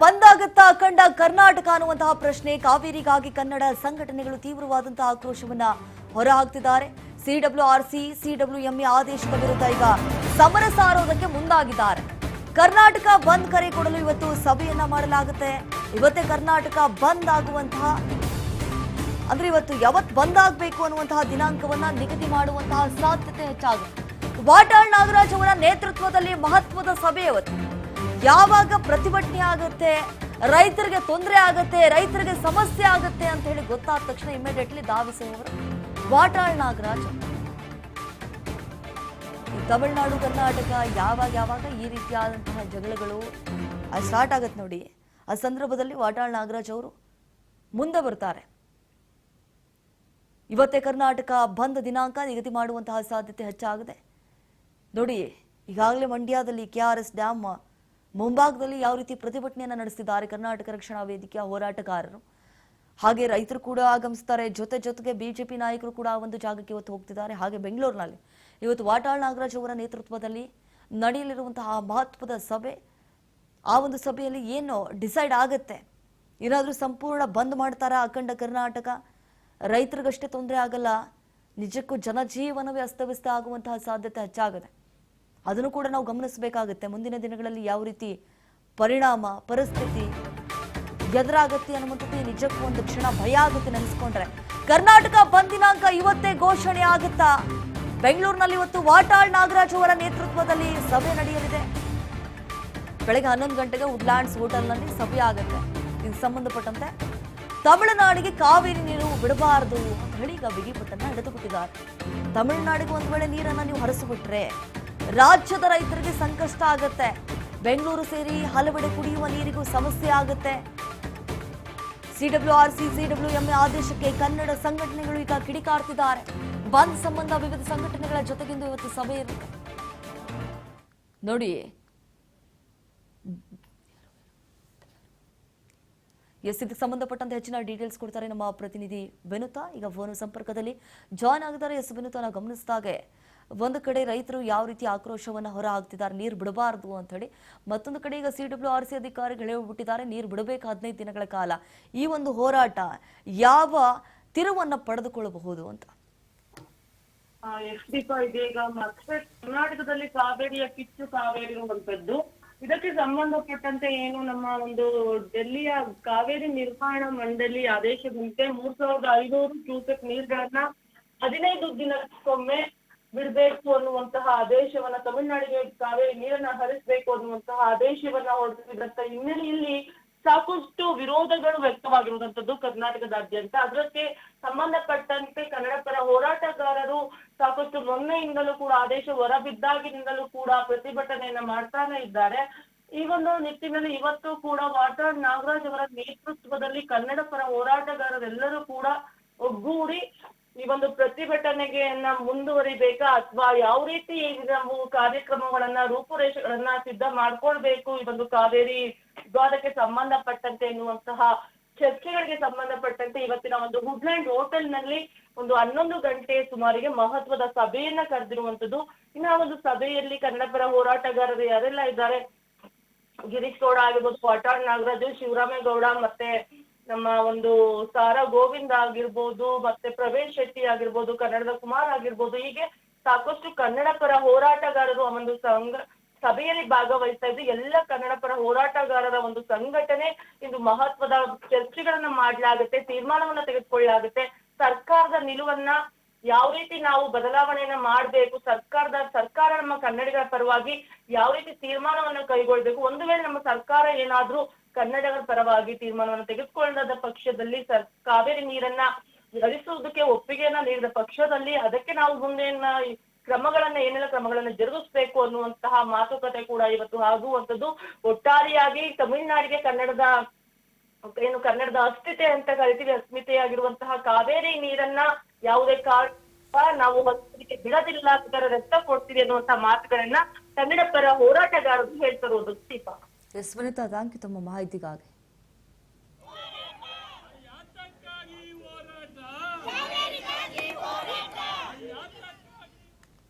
ಬಂದ್ ಆಗುತ್ತಾ ಅಖಂಡ ಕರ್ನಾಟಕ ಅನ್ನುವಂತಹ ಪ್ರಶ್ನೆ. ಕಾವೇರಿಗಾಗಿ ಕನ್ನಡ ಸಂಘಟನೆಗಳು ತೀವ್ರವಾದಂತಹ ಆಕ್ರೋಶವನ್ನ ಹೊರಹಾಕ್ತಿದ್ದಾರೆ. ಸಿಡಬ್ಲ್ಯೂಆರ್ಸಿ ಸಿಡಬ್ಲ್ಯೂಎಂಎ ಆದೇಶದ ವಿರುದ್ಧ ಈಗ ಸಮರ ಸಾರೋದಕ್ಕೆ ಮುಂದಾಗಿದ್ದಾರೆ. ಕರ್ನಾಟಕ ಬಂದ್ ಕರೆ ಕೊಡಲು ಇವತ್ತು ಸಭೆಯನ್ನ ಮಾಡಲಾಗುತ್ತೆ. ಇವತ್ತೇ ಕರ್ನಾಟಕ ಬಂದ್ ಆಗುವಂತಹ ಅಂದ್ರೆ ಇವತ್ತು ಯಾವತ್ತು ಬಂದ್ ಆಗಬೇಕು ಅನ್ನುವಂತಹ ದಿನಾಂಕವನ್ನ ನಿಗದಿ ಮಾಡುವಂತಹ ಸಾಧ್ಯತೆ ಹೆಚ್ಚಾಗುತ್ತೆ. ವಾಟಾಳ್ ನಾಗರಾಜ್ ಅವರ ನೇತೃತ್ವದಲ್ಲಿ ಮಹತ್ವದ ಸಭೆ ಇವತ್ತು. ಯಾವಾಗ ಪ್ರತಿಭಟನೆ ಆಗುತ್ತೆ, ರೈತರಿಗೆ ತೊಂದರೆ ಆಗುತ್ತೆ, ರೈತರಿಗೆ ಸಮಸ್ಯೆ ಆಗುತ್ತೆ ಅಂತ ಹೇಳಿ ಗೊತ್ತಾದ ತಕ್ಷಣ ಇಮಿಡಿಯೇಟ್ಲಿ ಧಾವಿಸುವವರು ವಾಟಾಳ್ ನಾಗರಾಜ್. ತಮಿಳುನಾಡು ಕರ್ನಾಟಕ ಯಾವಾಗ ಈ ರೀತಿಯಾದಂತಹ ಜಗಳಗಳು ಸ್ಟಾರ್ಟ್ ಆಗತ್ತೆ ನೋಡಿ, ಆ ಸಂದರ್ಭದಲ್ಲಿ ವಾಟಾಳ್ ನಾಗರಾಜ್ ಅವರು ಮುಂದೆ ಬರ್ತಾರೆ. ಇವತ್ತೇ ಕರ್ನಾಟಕ ಬಂದ್ ದಿನಾಂಕ ನಿಗದಿ ಮಾಡುವಂತಹ ಸಾಧ್ಯತೆ ಹೆಚ್ಚಾಗಿದೆ ನೋಡಿ. ಈಗಾಗಲೇ ಮಂಡ್ಯದಲ್ಲಿ ಕೆಆರ್ಎಸ್ ಡ್ಯಾಮ್ ಮುಂಭಾಗದಲ್ಲಿ ಯಾವ ರೀತಿ ಪ್ರತಿಭಟನೆಯನ್ನು ನಡೆಸಿದ್ದಾರೆ ಕರ್ನಾಟಕ ರಕ್ಷಣಾ ವೇದಿಕೆಯ ಹೋರಾಟಗಾರರು. ಹಾಗೆ ರೈತರು ಕೂಡ ಆಗಮಿಸ್ತಾರೆ. ಜೊತೆಗೆ ಬಿಜೆಪಿ ನಾಯಕರು ಕೂಡ ಒಂದು ಜಾಗಕ್ಕೆ ಇವತ್ತು ಹೋಗ್ತಿದ್ದಾರೆ. ಹಾಗೆ ಬೆಂಗಳೂರಿನಲ್ಲಿ ಇವತ್ತು ವಾಟಾಳ್ ನಾಗರಾಜ್ ಅವರ ನೇತೃತ್ವದಲ್ಲಿ ನಡೆಯಲಿರುವಂತಹ ಮಹತ್ವದ ಸಭೆ, ಆ ಒಂದು ಸಭೆಯಲ್ಲಿ ಏನು ಡಿಸೈಡ್ ಆಗುತ್ತೆ, ಏನಾದರೂ ಸಂಪೂರ್ಣ ಬಂದ್ ಮಾಡ್ತಾರಾ ಅಖಂಡ ಕರ್ನಾಟಕ, ರೈತರಿಗಷ್ಟೇ ತೊಂದರೆ ಆಗಲ್ಲ, ನಿಜಕ್ಕೂ ಜನಜೀವನವೇ ಅಸ್ತವ್ಯಸ್ತ ಆಗುವಂತಹ ಸಾಧ್ಯತೆ ಹೆಚ್ಚಾಗಿದೆ. ಅದನ್ನು ಕೂಡ ನಾವು ಗಮನಿಸಬೇಕಾಗುತ್ತೆ. ಮುಂದಿನ ದಿನಗಳಲ್ಲಿ ಯಾವ ರೀತಿ ಪರಿಣಾಮ ಪರಿಸ್ಥಿತಿ ಎದುರಾಗತ್ತೆ ಅನ್ನುವಂಥದ್ದು ನಿಜಕ್ಕೂ ಒಂದು ಕ್ಷಣ ಭಯ ಆಗುತ್ತೆ ನೆನೆಸ್ಕೊಂಡ್ರೆ. ಕರ್ನಾಟಕ ಬಂದ್ ದಿನಾಂಕ ಇವತ್ತೇ ಘೋಷಣೆ ಆಗುತ್ತಾ? ಬೆಂಗಳೂರಿನಲ್ಲಿ ಇವತ್ತು ವಾಟಾಳ್ ನಾಗರಾಜ್ ಅವರ ನೇತೃತ್ವದಲ್ಲಿ ಸಭೆ ನಡೆಯಲಿದೆ. ಬೆಳಗ್ಗೆ 11 ಗಂಟೆಗೆ ವುಡ್ಲ್ಯಾಂಡ್ಸ್ ಹೋಟೆಲ್ನಲ್ಲಿ ಸಭೆ ಆಗುತ್ತೆ. ಇದಕ್ಕೆ ಸಂಬಂಧಪಟ್ಟಂತೆ ತಮಿಳುನಾಡಿಗೆ ಕಾವೇರಿ ನೀರು ಬಿಡಬಾರದು ಅಂತ ಹೇಳಿ ಈಗ ಬಿಗಿಪಟ್ಟನ್ನ ಹಿಡಿದುಬಿಟ್ಟಿದ್ದಾರೆ. ತಮಿಳುನಾಡಿಗೆ ಒಂದು ವೇಳೆ ನೀರನ್ನ ನೀವು ಹರಿಸಿಬಿಟ್ರೆ ರಾಜ್ಯದ ರೈತರಿಗೆ ಸಂಕಷ್ಟ ಆಗುತ್ತೆ. ಬೆಂಗಳೂರು ಸೇರಿ ಹಲವೆಡೆ ಕುಡಿಯುವ ನೀರಿಗೂ ಸಮಸ್ಯೆ ಆಗುತ್ತೆ. ಸಿಡಬ್ಲ್ಯೂಆರ್ಸಿ ಸಿಡಬ್ಲ್ಯೂಎಂಎ ಆದೇಶಕ್ಕೆ ಕನ್ನಡ ಸಂಘಟನೆಗಳು ಈಗ ಕಿಡಿಕಾರ್ತಿದ್ದಾರೆ. ಬಂದ್ ಸಂಬಂಧ ವಿವಿಧ ಸಂಘಟನೆಗಳ ಜೊತೆಗಿಂದು ಇವತ್ತು ಸಭೆ ಇರುತ್ತೆ ನೋಡಿ. ಇದಕ್ಕೆ ಸಂಬಂಧಪಟ್ಟಂತೆ ಹೆಚ್ಚಿನ ಡೀಟೇಲ್ಸ್ ಕೊಡ್ತಾರೆ ನಮ್ಮ ಪ್ರತಿನಿಧಿ ವಿನುತಾ. ಈಗ ಫೋನ್ ಸಂಪರ್ಕದಲ್ಲಿ ಜಾಯ್ನ್ ಆಗಿದ್ದಾರೆ. ವಿನುತಾ, ನಾವು ಗಮನಿಸಿದಾಗೆ ಒಂದು ಕಡೆ ರೈತರು ಯಾವ ರೀತಿ ಆಕ್ರೋಶವನ್ನು ಹೊರ ಹಾಕ್ತಿದ್ದಾರೆ, ನೀರು ಬಿಡಬಾರದು ಅಂತ ಹೇಳಿ. ಮತ್ತೊಂದು ಕಡೆ ಈಗ ಸಿಡಬ್ಲ್ಯೂಆರ್ಸಿ ಅಧಿಕಾರಿಗಳು ಹೇಳ್ಬಿಟ್ಟಿದ್ದಾರೆ ನೀರು ಬಿಡಬೇಕು 15 ದಿನಗಳ ಕಾಲ. ಈ ಒಂದು ಹೋರಾಟ ಯಾವ ತಿರುವನ್ನ ಪಡೆದುಕೊಳ್ಳಬಹುದು ಅಂತ? ಇದೀಗ ಮತ್ತೆ ಕರ್ನಾಟಕದಲ್ಲಿ ಕಾವೇರಿಯ ಕಿಚ್ಚು ಕಾವೇರಿರುವಂತದ್ದು. ಇದಕ್ಕೆ ಸಂಬಂಧಪಟ್ಟಂತೆ ಏನು ನಮ್ಮ ಒಂದು ಡೆಲ್ಲಿಯ ಕಾವೇರಿ ನಿರ್ವಹಣಾ ಮಂಡಳಿ ಆದೇಶದಂತೆ 3500 ಕ್ಯೂಸೆಕ್ ನೀರ್ಗಳನ್ನ 15 ದಿನಕ್ಕೊಮ್ಮೆ ಬಿಡಬೇಕು ಅನ್ನುವಂತಹ ಆದೇಶವನ್ನ, ತಮಿಳುನಾಡಿಗೆ ಕಾವೇರಿ ನೀರನ್ನ ಹರಿಸಬೇಕು ಅನ್ನುವಂತಹ ಆದೇಶವನ್ನ ಹೊರಡಿಸಿದಂತ ಹಿನ್ನೆಲೆಯಲ್ಲಿ ಸಾಕಷ್ಟು ವಿರೋಧಗಳು ವ್ಯಕ್ತವಾಗಿರುವಂತದ್ದು ಕರ್ನಾಟಕದಾದ್ಯಂತ. ಅದಕ್ಕೆ ಸಂಬಂಧಪಟ್ಟಂತೆ ಕನ್ನಡ ಪರ ಹೋರಾಟಗಾರರು ಸಾಕಷ್ಟು ಮೊನ್ನೆಯಿಂದಲೂ ಕೂಡ ಆದೇಶ ಹೊರಬಿದ್ದಾಗಿನಿಂದಲೂ ಕೂಡ ಪ್ರತಿಭಟನೆಯನ್ನ ಮಾಡ್ತಾನೆ ಇದ್ದಾರೆ. ಈ ಒಂದು ನಿಟ್ಟಿನಲ್ಲಿ ಇವತ್ತು ಕೂಡ ವಾಟಾಳ್ ನಾಗರಾಜ್ ಅವರ ನೇತೃತ್ವದಲ್ಲಿ ಕನ್ನಡ ಪರ ಹೋರಾಟಗಾರರೆಲ್ಲರೂ ಕೂಡ ಒಗ್ಗೂಡಿ ಈ ಒಂದು ಪ್ರತಿಭಟನೆಗೆಯನ್ನ ಮುಂದುವರಿಬೇಕಾ ಅಥವಾ ಯಾವ ರೀತಿ ನಾವು ಕಾರ್ಯಕ್ರಮಗಳನ್ನ ರೂಪುರೇಷೆಗಳನ್ನ ಸಿದ್ಧ ಮಾಡ್ಕೊಳ್ಬೇಕು ಈ ಒಂದು ಕಾವೇರಿ ವಿವಾದಕ್ಕೆ ಸಂಬಂಧಪಟ್ಟಂತೆ ಎನ್ನುವಂತಹ ಚರ್ಚೆಗಳಿಗೆ ಸಂಬಂಧಪಟ್ಟಂತೆ ಇವತ್ತಿನ ಒಂದು ವುಡ್ಲ್ಯಾಂಡ್ ಹೋಟೆಲ್ ನಲ್ಲಿ ಒಂದು 11 ಗಂಟೆ ಸುಮಾರಿಗೆ ಮಹತ್ವದ ಸಭೆಯನ್ನ ಕರೆದಿರುವಂತದ್ದು. ಇನ್ನು ಆ ಒಂದು ಸಭೆಯಲ್ಲಿ ಕನ್ನಡ ಪರ ಹೋರಾಟಗಾರರು ಯಾರೆಲ್ಲ ಇದ್ದಾರೆ, ಗಿರೀಶ್ ಗೌಡ ಆಗಿರ್ಬೋದು, ವಾಟಾಳ್ ನಾಗರಾಜ್, ಶಿವರಾಮೇಗೌಡ, ಮತ್ತೆ ನಮ್ಮ ಒಂದು ಸಾರಾ ಗೋವಿಂದ ಆಗಿರ್ಬೋದು, ಮತ್ತೆ ಪ್ರವೇಶ್ ಶೆಟ್ಟಿ ಆಗಿರ್ಬೋದು, ಕನ್ನಡದ ಕುಮಾರ್ ಆಗಿರ್ಬೋದು, ಹೀಗೆ ಸಾಕಷ್ಟು ಕನ್ನಡ ಪರ ಹೋರಾಟಗಾರರು ಆ ಒಂದು ಸಭೆಯಲ್ಲಿ ಭಾಗವಹಿಸ್ತಾ ಇದ್ದು ಎಲ್ಲ ಕನ್ನಡ ಪರ ಹೋರಾಟಗಾರರ ಒಂದು ಸಂಘಟನೆ ಇಂದು ಮಹತ್ವದ ಚರ್ಚೆಗಳನ್ನ ಮಾಡ್ಲಾಗುತ್ತೆ, ತೀರ್ಮಾನವನ್ನ ತೆಗೆದುಕೊಳ್ಳಲಾಗುತ್ತೆ. ಸರ್ಕಾರದ ನಿಲುವನ್ನ ಯಾವ ರೀತಿ ನಾವು ಬದಲಾವಣೆಯನ್ನ ಮಾಡ್ಬೇಕು, ಸರ್ಕಾರ ನಮ್ಮ ಕನ್ನಡಿಗರ ಪರವಾಗಿ ಯಾವ ರೀತಿ ತೀರ್ಮಾನವನ್ನ ಕೈಗೊಳ್ಬೇಕು, ಒಂದು ವೇಳೆ ನಮ್ಮ ಸರ್ಕಾರ ಏನಾದ್ರೂ ಕನ್ನಡಿಗರ ಪರವಾಗಿ ತೀರ್ಮಾನವನ್ನು ತೆಗೆದುಕೊಳ್ಳದ ಪಕ್ಷದಲ್ಲಿ ಕಾವೇರಿ ನೀರನ್ನ ಹರಿಸುವುದಕ್ಕೆ ಒಪ್ಪಿಗೆಯನ್ನ ನೀಡಿದ ಪಕ್ಷದಲ್ಲಿ ಅದಕ್ಕೆ ನಾವು ಮುಂದಿನ ಏನೆಲ್ಲ ಕ್ರಮಗಳನ್ನ ಜರುಗಿಸ್ಬೇಕು ಅನ್ನುವಂತಹ ಮಾತುಕತೆ ಕೂಡ ಇವತ್ತು ಆಗುವಂತದ್ದು. ಒಟ್ಟಾರೆಯಾಗಿ ತಮಿಳುನಾಡಿಗೆ ಕನ್ನಡದ ಅಸ್ಮಿತೆ ಅಂತ ಕರಿತೀವಿ, ಅಸ್ಮಿತೆಯಾಗಿರುವಂತಹ ಕಾವೇರಿ ನೀರನ್ನ ಯಾವುದೇ ಕಾರಣ ನಾವು ಹೊಸಲಿಕ್ಕೆ ಬಿಡೋದಿಲ್ಲ, ರಕ್ತ ಕೊಡ್ತೀವಿ ಅನ್ನುವಂತಹ ಮಾತುಗಳನ್ನ ಕನ್ನಡ ಪರ ಹೋರಾಟಗಾರರು ಹೇಳ್ತಿರೋದು. ದೀಪಾ, ವಿನುತಾ, ಥ್ಯಾಂಕ್ ಯು ತಮ್ಮ ಮಾಹಿತಿಗಾಗಿ.